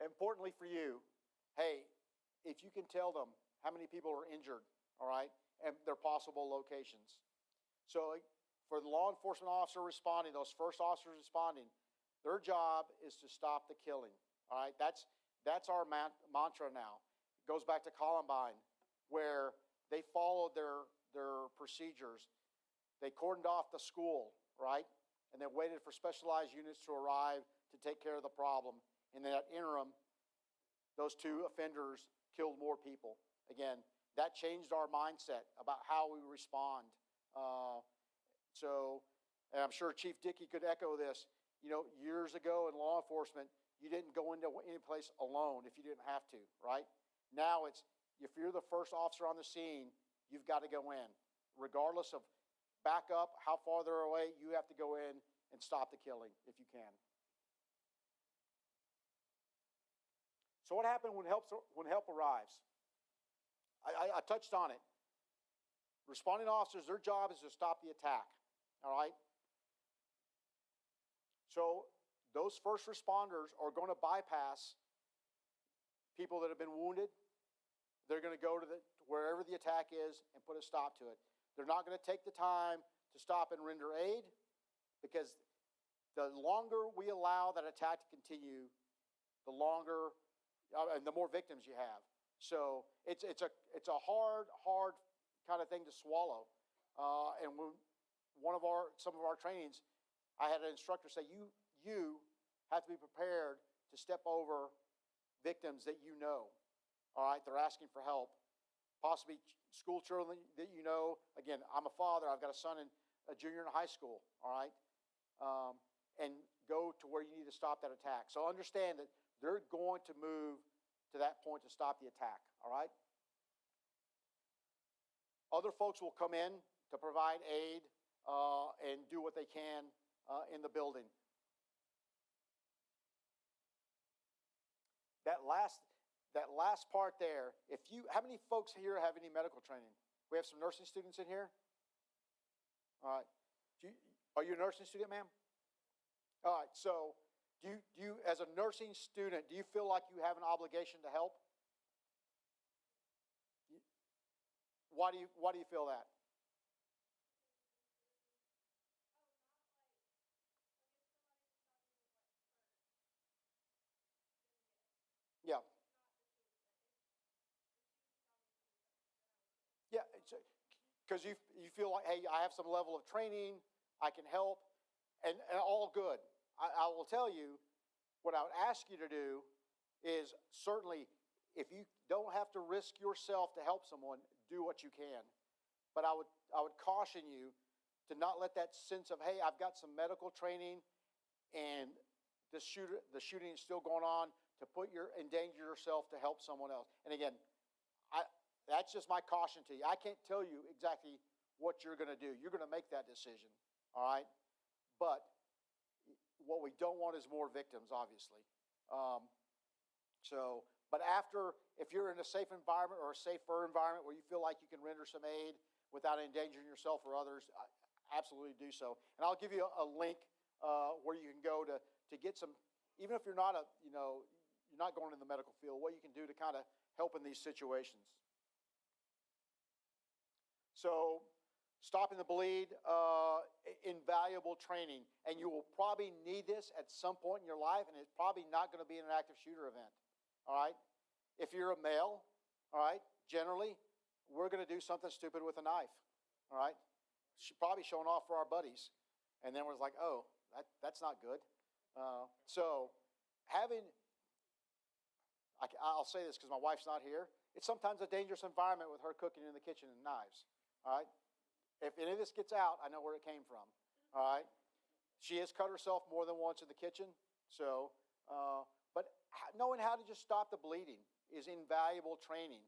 Importantly for you, hey, if you can tell them how many people are injured, all right, and their possible locations. So for the law enforcement officer responding, those first officers responding, their job is to stop the killing, All right, that's our mantra now. It goes back to Columbine, where they followed their procedures. They cordoned off the school, right? And they waited for specialized units to arrive to take care of the problem. In that interim, those two offenders killed more people. Again, that changed our mindset about how we respond. And I'm sure Chief Dickey could echo this. You know, years ago in law enforcement, you didn't go into any place alone if you didn't have to, right? Now it's, if you're the first officer on the scene, you've got to go in. Regardless of backup, how far they're away, you have to go in and stop the killing if you can. So what happened when help arrives? I touched on it. Responding officers, their job is to stop the attack, all right? So those first responders are going to bypass people that have been wounded. They're going to go to wherever the attack is and put a stop to it. They're not going to take the time to stop and render aid, because the longer we allow that attack to continue, the longer and the more victims you have. So it's a hard kind of thing to swallow. And when some of our trainings, I had an instructor say, you have to be prepared to step over victims that you know. All right, they're asking for help. Possibly school children that you know. Again, I'm a father. I've got a son in a junior in high school. All right, and go to where you need to stop that attack. So understand that they're going to move to that point to stop the attack. All right. Other folks will come in to provide aid and do what they can in the building. That last part there, how many folks here have any medical training? We have some nursing students in here? All right. Are you a nursing student, ma'am? All right, so do you, as a nursing student, do you feel like you have an obligation to help? Why do you feel that? Yeah. Yeah, because you feel like, hey, I have some level of training, I can help, and all good. I will tell you, what I would ask you to do is, certainly, if you don't have to risk yourself to help someone, do what you can. But I would caution you to not let that sense of, hey, I've got some medical training and the shooting is still going on, to endanger yourself to help someone else. And again, that's just my caution to you. I can't tell you exactly what you're going to do. You're going to make that decision, all right? But what we don't want is more victims, obviously. But if you're in a safe environment or a safer environment where you feel like you can render some aid without endangering yourself or others, absolutely do so. And I'll give you a link where you can go to get some, even if you're not you're not going in the medical field, what you can do to kind of help in these situations. So, stopping the bleed, invaluable training, and you will probably need this at some point in your life, and it's probably not going to be in an active shooter event. All right? If you're a male, all right, generally, we're going to do something stupid with a knife. All right? Probably showing off for our buddies. And then we're like, oh, that's not good. So I'll say this because my wife's not here. It's sometimes a dangerous environment with her cooking in the kitchen and knives. All right? If any of this gets out, I know where it came from. All right? She has cut herself more than once in the kitchen. So, but knowing how to just stop the bleeding is invaluable training,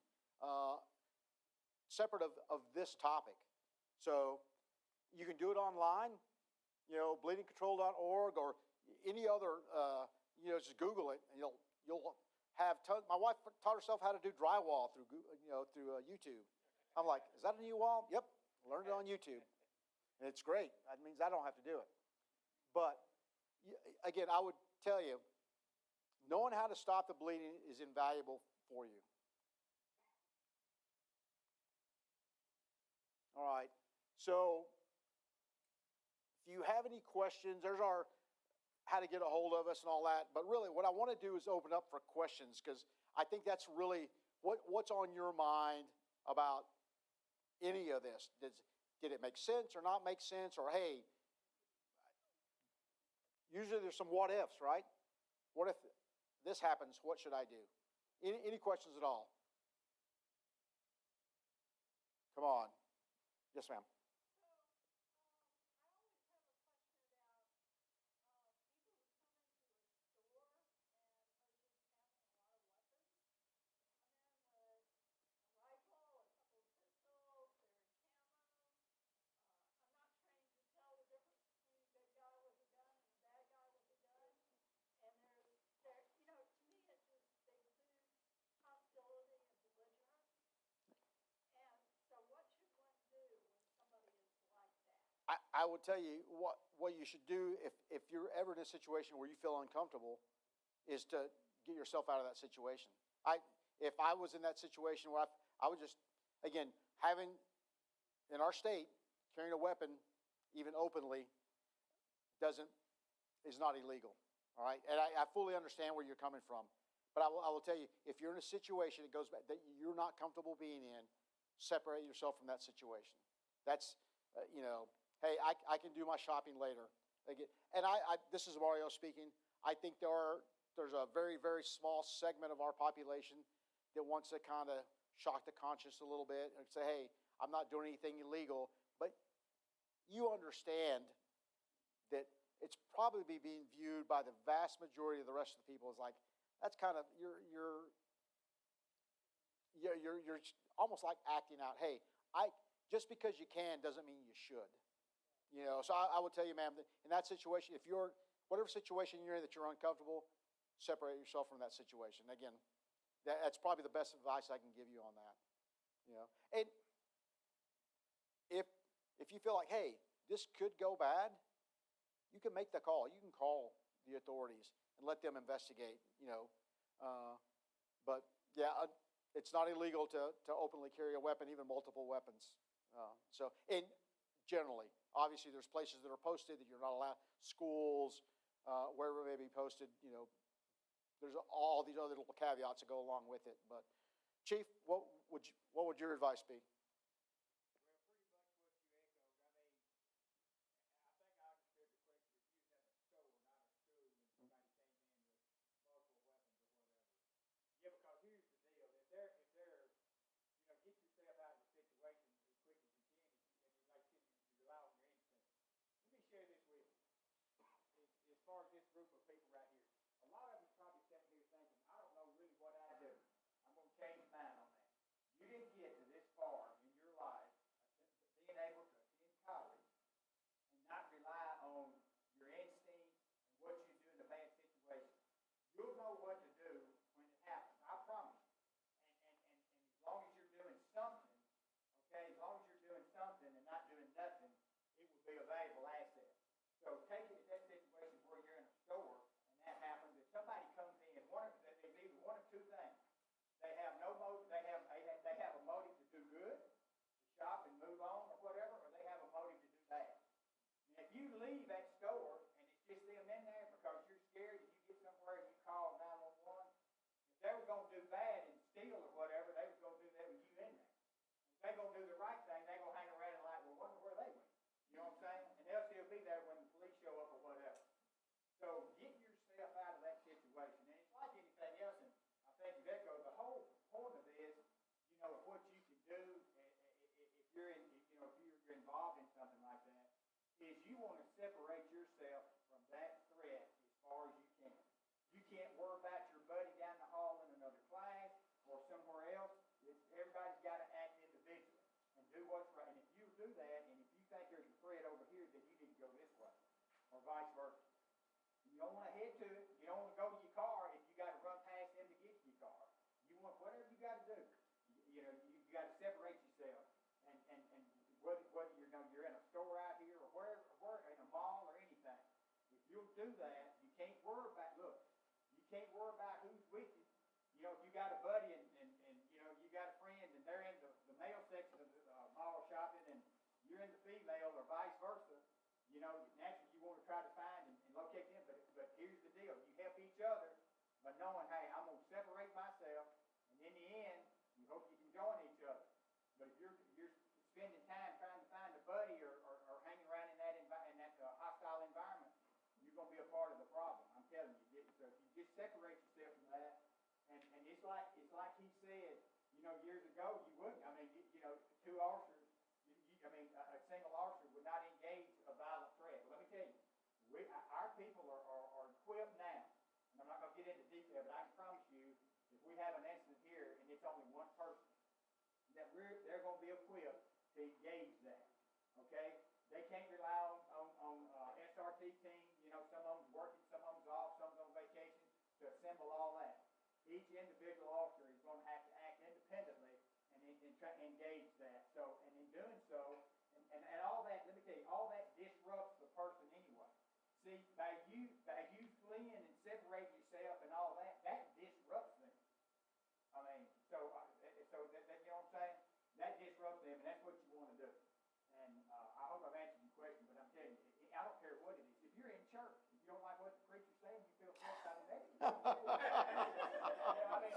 separate of this topic. So you can do it online, bleedingcontrol.org or any other, just Google it, and you'll have my wife taught herself how to do drywall through YouTube. I'm like, is that a new wall? Yep, learned it on YouTube, and it's great. That means I don't have to do it. But again, I would tell you, knowing how to stop the bleeding is invaluable for you. All right. So if you have any questions, there's our how to get a hold of us and all that. But really, what I want to do is open up for questions, because I think that's really what's on your mind about any of this. Did it make sense or not make sense? Or, hey, usually there's some what ifs, right? What if this happens? What should I do? Any questions at all? Come on. Yes, ma'am. I would tell you what you should do if you're ever in a situation where you feel uncomfortable is to get yourself out of that situation. If I was in that situation where I would just, again, having, in our state, carrying a weapon even openly is not illegal, all right? And I fully understand where you're coming from. But I will tell you, if you're in a situation that you're not comfortable being in, separate yourself from that situation. That's, hey, I can do my shopping later. Again, and this is Mario speaking. I think there's a very, very small segment of our population that wants to kind of shock the conscience a little bit and say, hey, I'm not doing anything illegal. But you understand that it's probably being viewed by the vast majority of the rest of the people as like, that's kind of, you're almost like acting out. Hey, just because you can doesn't mean you should. So I would tell you, ma'am, that in that situation, whatever situation you're in that you're uncomfortable, separate yourself from that situation. Again, that's probably the best advice I can give you on that. And if you feel like, hey, this could go bad, you can make the call. You can call the authorities and let them investigate. But yeah, it's not illegal to openly carry a weapon, even multiple weapons. And generally, obviously, there's places that are posted that you're not allowed. Schools, wherever it may be posted. There's all these other little caveats that go along with it. But Chief, what would your advice be? Well, pretty much what you echoed. I mean, I think I understood the question. If you was at a store, not a school, and somebody came in with multiple weapons or whatever. Yeah, because here's the deal. If they're get yourself out of the situation as quick as you can. And like I said, you rely on your instinct. Let me share this with you. As far as this group of people right here, a lot of us probably sitting here thinking, I don't know really what I do. I'm going to change my mind on that. You didn't get to this far in your life, being able to attend college and not rely on your instinct and what you do in a bad situation. You'll know what to do when it happens. I promise you. And as long as you're doing something, okay, as long as you're doing something and not doing nothing, it will be a valuable asset. So take it at that situation where you're in a store and that happens. If somebody comes in, there's either one of two things. They have no motive. They have a motive to do good, to shop and move on or whatever, or they have a motive to do bad. And if you leave that store and it's just them in there because you're scared and you get somewhere and you call 911, if they were going to do bad and steal or whatever, they was going to do that with you in there. If they're going to do the right thing, they're going to hang around and like, well, wonder where they went. You know what I'm saying? And they'll still be there when the police show up or whatever. So get yourself out of that situation. And it's like anything else, and I think you've echoed the whole point of this, of what you can do if you're involved in something like that, is you want to separate yourself from that threat as far as you can. You can't worry about your buddy down the hall in another class or somewhere else. Everybody's got to act individually and do what's right. And if you do that, and if you think there's a threat over here, then you need to go this way, or vice versa. You don't want to head to it. You don't want to go to your car if you got to run past them to get to your car. You want whatever you got to do. You got to separate yourself. And whether you're in a store out here or where in a mall or anything, if you'll do that, you can't worry about who's with you. If you got a buddy and you got a friend and they're in the male section of the mall shopping and you're in the female or vice versa, naturally you want to try to find and locate them. But ago, you wouldn't. I mean, you know, two officers, a single officer would not engage a violent threat. But let me tell you, our people are equipped now, and I'm not going to get into detail, but I can promise you, if we have an incident here and it's only one person, that they're going to be equipped to engage that. Okay? They can't rely on SRT team. You know, some of them's working, some of them's off, some of them's on vacation to assemble all that. Each individual officer is going to have to act independently and try to engage that. So, and in doing so, and all that, let me tell you, all that disrupts the person anyway. See, by you fleeing and separating yourself and all that, that disrupts them. I mean, so that you know what I'm saying? That disrupts them, and that's what you want to do. And I hope I've answered your question, but I'm telling you, I don't care what it is. If you're in church, if you don't like what the preacher's saying, you feel forced out of that. Really,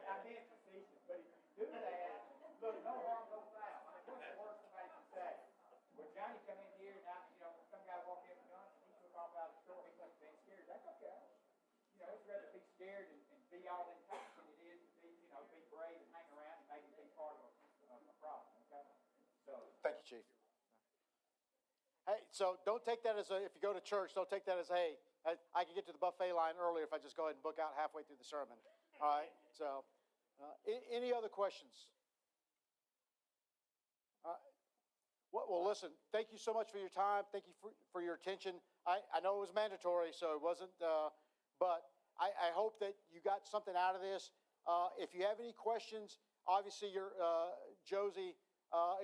I'm being facetious, but if you do that, look, no harm, no foul. I mean, what's the worst somebody can say? Well, Johnny come in here, and some guy walked in with guns, and he took off out of the store, he must have been scared. That's okay. You know, it's rather be scared and be all in touch than it is to be, be brave and hang around and maybe be part of a problem, okay? So. Thank you, Chief. Hey, so don't take that as if you go to church, don't take that as, hey, I can get to the buffet line earlier if I just go ahead and book out halfway through the sermon. All right, so any other questions? Well, listen, thank you so much for your time. Thank you for your attention. I know it was mandatory, so it wasn't, but I hope that you got something out of this. If you have any questions, obviously Josie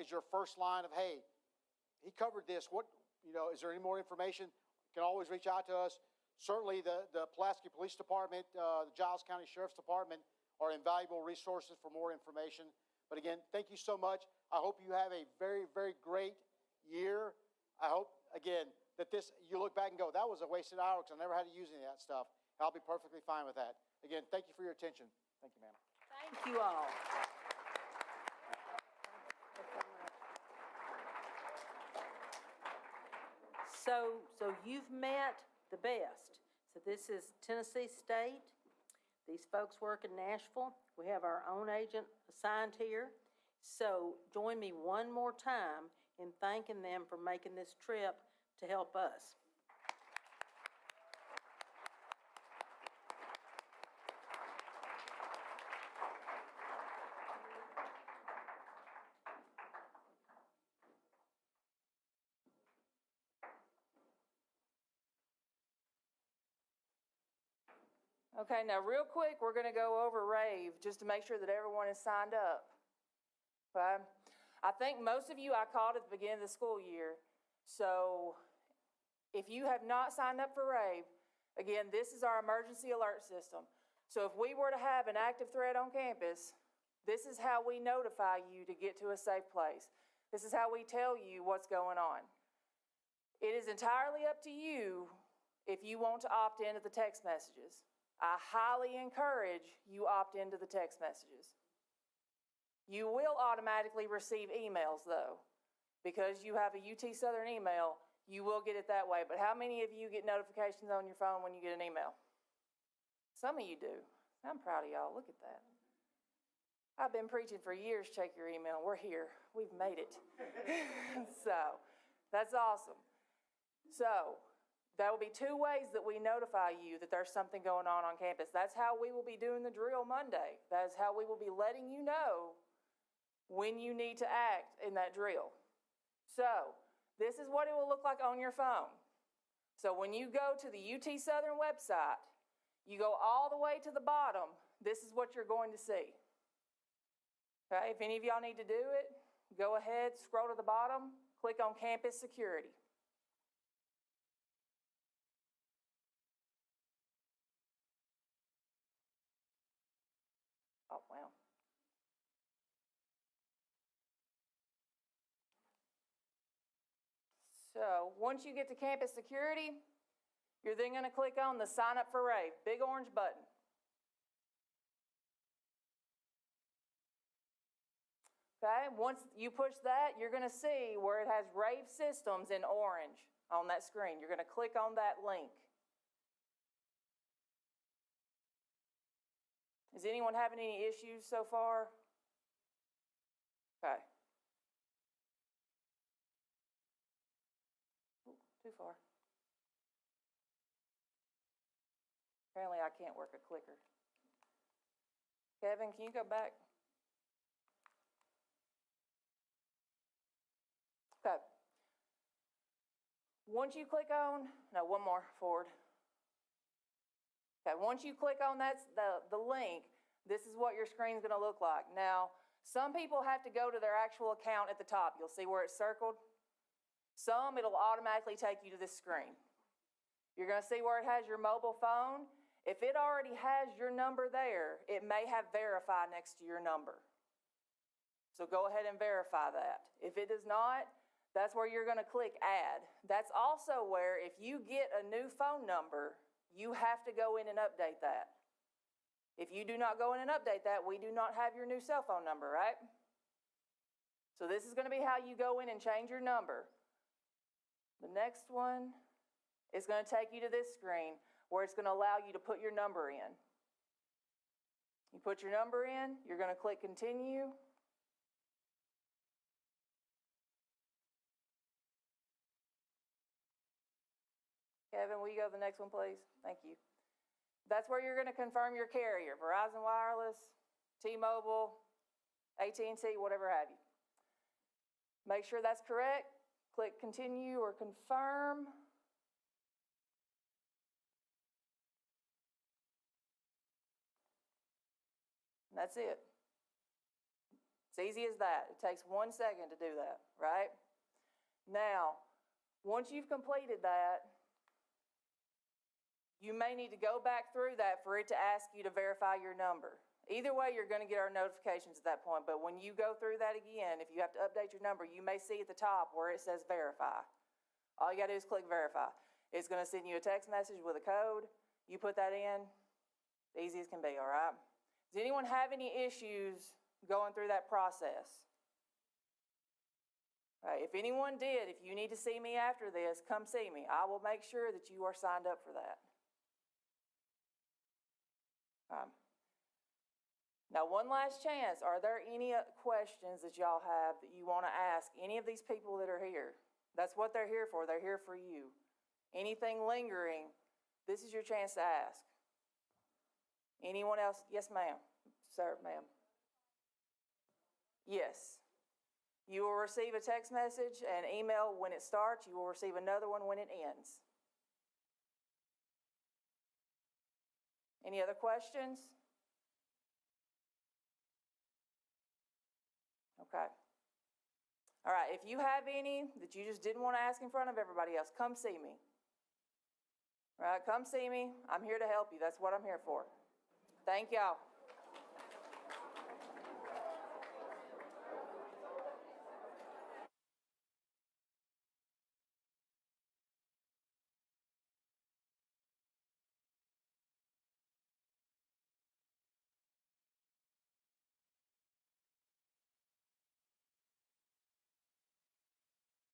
is your first line of, hey, he covered this. Is there any more information? You can always reach out to us. Certainly the Pulaski Police Department, the Giles County Sheriff's Department are invaluable resources for more information. But again, thank you so much. I hope you have a very, very great year. I hope, again, that you look back and go, that was a wasted hour because I never had to use any of that stuff. I'll be perfectly fine with that. Again, thank you for your attention. Thank you, ma'am. Thank you all. So you've met the best. So this is Tennessee State. These folks work in Nashville. We have our own agent assigned here. So join me one more time in thanking them for making this trip to help us. Okay, now real quick, we're going to go over RAVE just to make sure that everyone is signed up. Okay? I think most of you I called at the beginning of the school year. So if you have not signed up for RAVE, again, this is our emergency alert system. So if we were to have an active threat on campus, this is how we notify you to get to a safe place. This is how we tell you what's going on. It is entirely up to you if you want to opt into the text messages. I highly encourage you opt into the text messages. You will automatically receive emails, though. Because you have a UTSouthern email, you will get it that way. But how many of you get notifications on your phone when you get an email? Some of you do. I'm proud of y'all. Look at that. I've been preaching for years, check your email. We're here. We've made it. So, that's awesome. So, there will be two ways that we notify you that there's something going on campus. That's how we will be doing the drill Monday. That's how we will be letting you know when you need to act in that drill. So, this is what it will look like on your phone. So when you go to the UTSouthern website, you go all the way to the bottom, this is what you're going to see. Okay, if any of y'all need to do it, go ahead, scroll to the bottom, click on Campus Security. Oh, wow. So once you get to Campus Security, you're then going to click on the Sign Up for RAVE, big orange button. Okay, once you push that, you're going to see where it has RAVE Systems in orange on that screen. You're going to click on that link. Is Is anyone having any issues so far? Okay. Ooh, too far. Apparently I can't work a clicker. Kevin, can you go back? Okay. Once you click on, no, one more, forward. Okay, once you click on the link, this is what your screen's gonna look like. Now, some people have to go to their actual account at the top. You'll see where it's circled. Some, it'll automatically take you to this screen. You're gonna see where it has your mobile phone. If it already has your number there, it may have verify next to your number. So go ahead and verify that. If it does not, that's where you're gonna click add. That's also where if you get a new phone number, you have to go in and update that. If you do not go in and update that, we do not have your new cell phone number, right? So this is gonna be how you go in and change your number. The next one is gonna take you to this screen where it's gonna allow you to put your number in. You put your number in, you're gonna click continue. Kevin, will you go to the next one, please? Thank you. That's where you're gonna confirm your carrier, Verizon Wireless, T-Mobile, AT&T, whatever have you. Make sure that's correct. Click continue or confirm. And that's it. It's easy as that. It takes 1 second to do that, right? Now, once you've completed that, you may need to go back through that for it to ask you to verify your number. Either way, you're going to get our notifications at that point, but when you go through that again, if you have to update your number, you may see at the top where it says verify. All you got to do is click verify. It's going to send you a text message with a code. You put that in, easy as can be, all right? Does anyone have any issues going through that process? All right, if anyone did, if you need to see me after this, come see me. I will make sure that you are signed up for that. Now, one last chance. Are there any questions that y'all have that you want to ask any of these people that are here? That's what they're here for. They're here for you. Anything lingering, this is your chance to ask. Anyone else? Yes, ma'am. Sir, ma'am. Yes. You will receive a text message and email when it starts. You will receive another one when it ends. Any other questions? Okay. All right, if you have any that you just didn't want to ask in front of everybody else, come see me. All right, come see me. I'm here to help you. That's what I'm here for. Thank y'all.